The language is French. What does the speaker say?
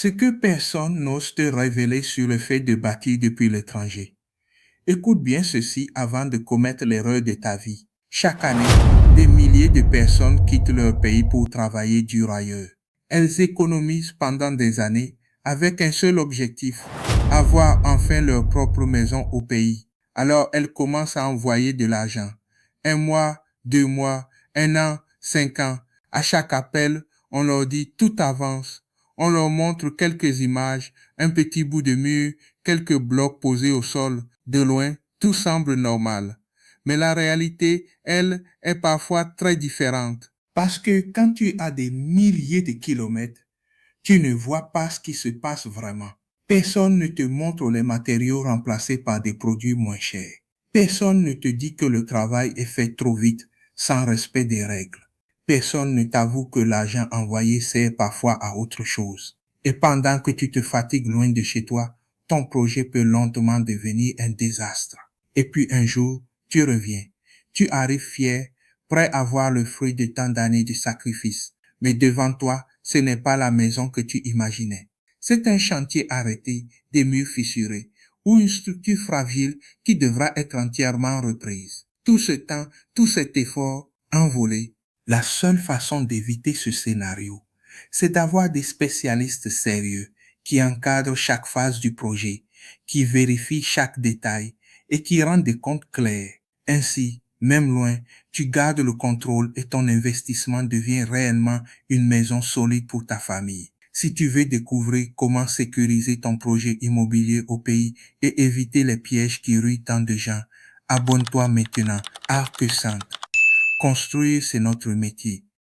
Ce que personne n'ose te révéler sur le fait de bâtir depuis l'étranger. Écoute bien ceci avant de commettre l'erreur de ta vie. Chaque année, des milliers de personnes quittent leur pays pour travailler dur ailleurs. Elles économisent pendant des années avec un seul objectif, avoir enfin leur propre maison au pays. Alors elles commencent à envoyer de l'argent. Un mois, 2 mois, un an, 5 ans. À chaque appel, on leur dit tout avance. On leur montre quelques images, un petit bout de mur, quelques blocs posés au sol. De loin, tout semble normal. Mais la réalité, elle, est parfois très différente. Parce que quand tu as des milliers de kilomètres, tu ne vois pas ce qui se passe vraiment. Personne ne te montre les matériaux remplacés par des produits moins chers. Personne ne te dit que le travail est fait trop vite, sans respect des règles. Personne ne t'avoue que l'argent envoyé sert parfois à autre chose. Et pendant que tu te fatigues loin de chez toi, ton projet peut lentement devenir un désastre. Et puis un jour, tu reviens. Tu arrives fier, prêt à voir le fruit de tant d'années de sacrifice. Mais devant toi, ce n'est pas la maison que tu imaginais. C'est un chantier arrêté, des murs fissurés, ou une structure fragile qui devra être entièrement reprise. Tout ce temps, tout cet effort, envolé. La seule façon d'éviter ce scénario, c'est d'avoir des spécialistes sérieux qui encadrent chaque phase du projet, qui vérifient chaque détail et qui rendent des comptes clairs. Ainsi, même loin, tu gardes le contrôle et ton investissement devient réellement une maison solide pour ta famille. Si tu veux découvrir comment sécuriser ton projet immobilier au pays et éviter les pièges qui ruinent tant de gens, abonne-toi maintenant à Arc Construire, c'est notre métier.